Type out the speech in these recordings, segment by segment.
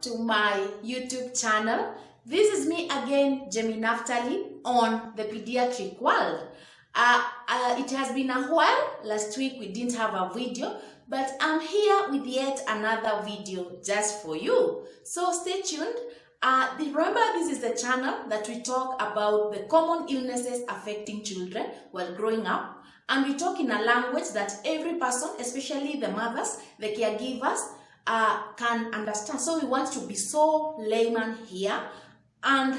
to my YouTube channel. This is me again, Jemienaftaly, on the pediatric world. It has been a while. Last week we didn't have a video, but I'm here with yet another video just for you. So stay tuned. Remember, this is the channel that we talk about the common illnesses affecting children while growing up, and we talk in a language that every person, especially the mothers, the caregivers, can understand. So we want to be so layman here, and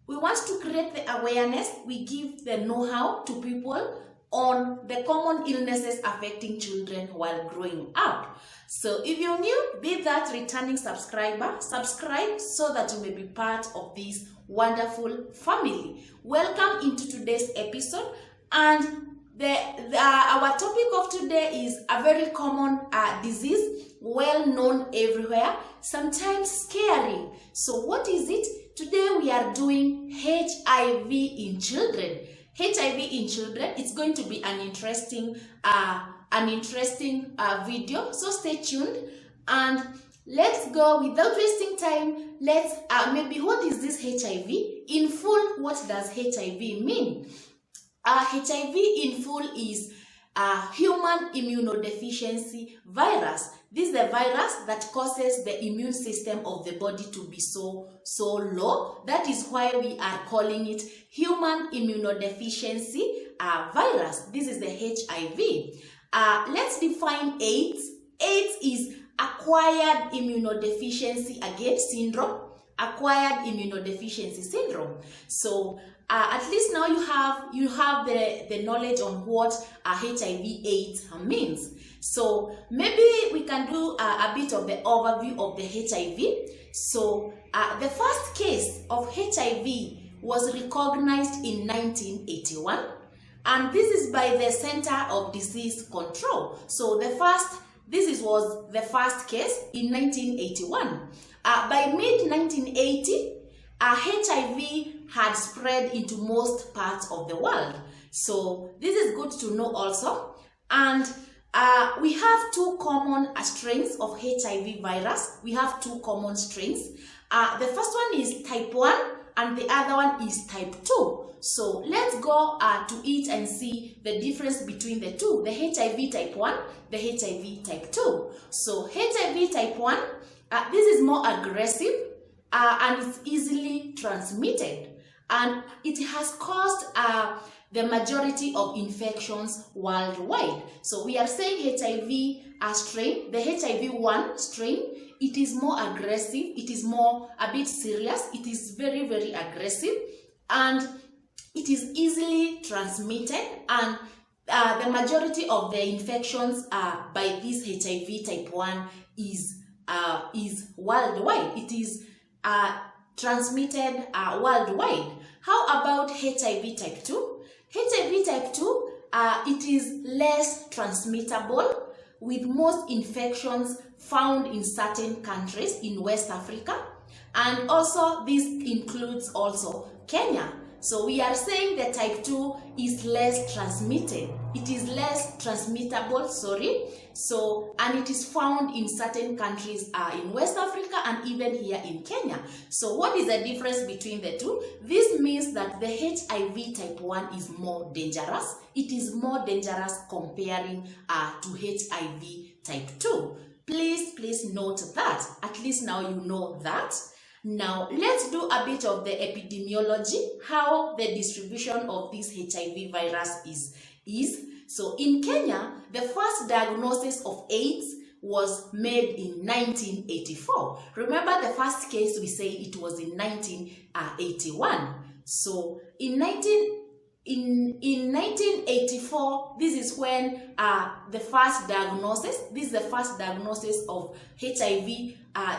we want to create the awareness. We give the know-how to people on the common illnesses affecting children while growing up. So if you're new, be that returning subscriber, subscribe so that you may be part of this wonderful family. Welcome into today's episode, and our topic of today is a very common disease, well known everywhere, sometimes scary. So what is it? Today we are doing HIV in children. HIV in children. It's going to be an interesting video. So stay tuned and let's go without wasting time. Let's maybe what is this HIV in full? What does HIV mean? HIV in full is human immunodeficiency virus. This is the virus that causes the immune system of the body to be so low. That is why we are calling it human immunodeficiency virus. This is the HIV. Let's define AIDS. AIDS is acquired immunodeficiency syndrome. Acquired immunodeficiency syndrome. So at least now you have the knowledge on what HIV/AIDS means. So maybe we can do a bit of the overview of the HIV. So the first case of HIV was recognized in 1981, and this is by the Center of Disease Control. So this was the first case in 1981. By mid-1980, HIV had spread into most parts of the world. So this is good to know also. And we have two common strains of HIV virus. We have two common strains. The first one is type 1 and the other one is type 2. So let's go to it and see the difference between the two, the HIV type 1, the HIV type 2. So HIV type 1, this is more aggressive and it's easily transmitted, and it has caused the majority of infections worldwide. So we are saying HIV strain, the HIV-1 strain, it is more aggressive, it is a bit serious, it is very, very aggressive, and it is easily transmitted, and the majority of the infections by this HIV type 1 is worldwide. It is transmitted worldwide. How about HIV type 2? HIV type 2, it is less transmittable, with most infections found in certain countries in West Africa, and also this includes also Kenya. So we are saying that type 2 is less transmitted. It is less transmittable, So, and it is found in certain countries in West Africa and even here in Kenya. So what is the difference between the two? This means that the HIV type 1 is more dangerous. It is more dangerous comparing to HIV type 2. Please note that. At least now you know that. Now, let's do a bit of the epidemiology, how the distribution of this HIV virus is. So, in Kenya, the first diagnosis of AIDS was made in 1984. Remember, the first case we say it was in 1981. So, in 1984, this is when the first diagnosis of HIV,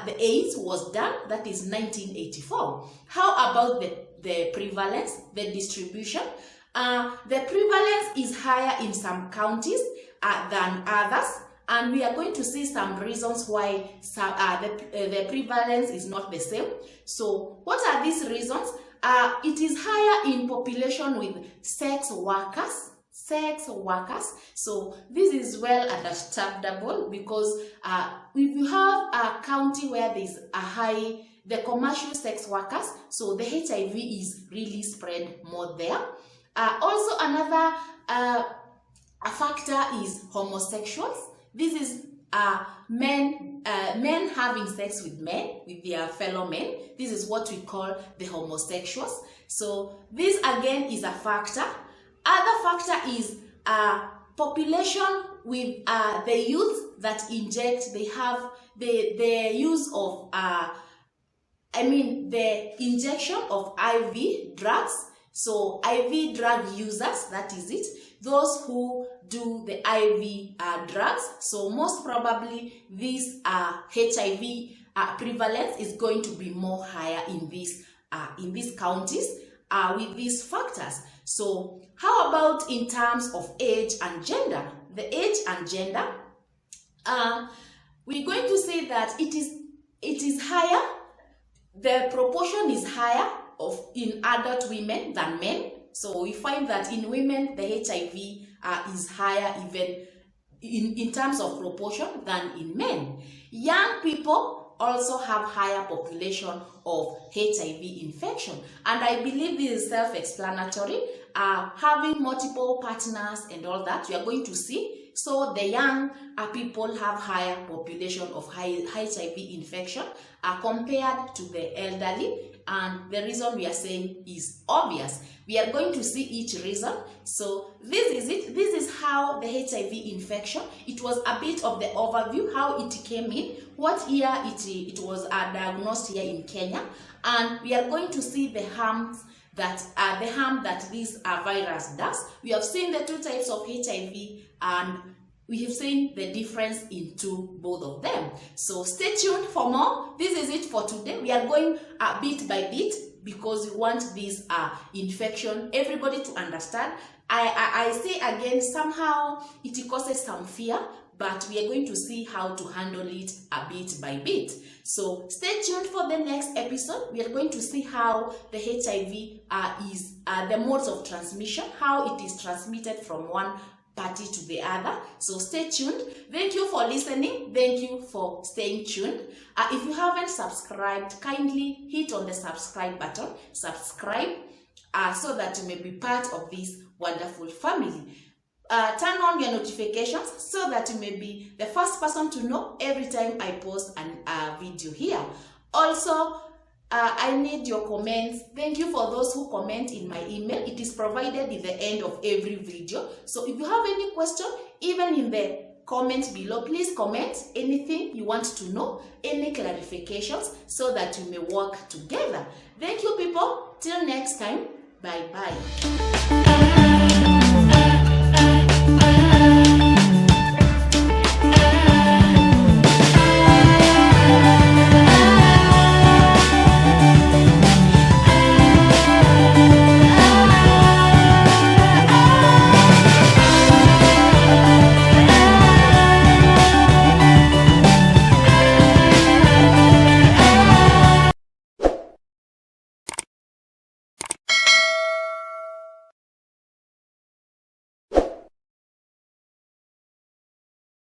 the AIDS was done. That is 1984. How about the prevalence, the distribution? The prevalence is higher in some counties than others, and we are going to see some reasons why the prevalence is not the same. So what are these reasons? It is higher in population with sex workers. sex workers. So this is well understandable because if you have a county where there is a high the commercial sex workers, so the HIV is really spread more there. Also another a factor is homosexuals. This is men having sex with men, with their fellow men. This is what we call the homosexuals. So this again is a factor. Other factor is population with the youth that inject. They have the use of the injection of IV drugs. So IV drug users, that is it. Those who do the IV drugs. So most probably this HIV prevalence is going to be more higher in these counties with these factors. So how about in terms of age and gender? The age and gender, we're going to say that it is higher. The proportion is higher in adult women than men. So we find that in women the HIV is higher even in terms of proportion than in men. Young people also have higher population of HIV infection, and I believe this is self-explanatory. Having multiple partners and all that, we are going to see. So the young people have higher population of HIV infection compared to the elderly, and the reason we are saying is obvious. We are going to see each reason. So this is it. This is how the HIV infection, it was a bit of the overview, how it came in, what year it was diagnosed here in Kenya, and we are going to see the harm that this virus does. We have seen the two types of HIV, and we have seen the difference into both of them. So stay tuned for more. This is it for today. We are going bit by bit because we want this infection everybody to understand. I say again, somehow it causes some fear, but we are going to see how to handle it a bit by bit. So stay tuned for the next episode. We are going to see how the HIV is the modes of transmission, how it is transmitted from one party to the other. So stay tuned. Thank you for listening. Thank you for staying tuned. If you haven't subscribed, kindly hit on the subscribe button. Subscribe so that you may be part of this wonderful family. Turn on your notifications so that you may be the first person to know every time I post a video here. Also, I need your comments. Thank you for those who comment in my email. It is provided in the end of every video. So if you have any question, even in the comment below, please comment anything you want to know, any clarifications, so that you may work together. Thank you, people. Till next time. Bye-bye.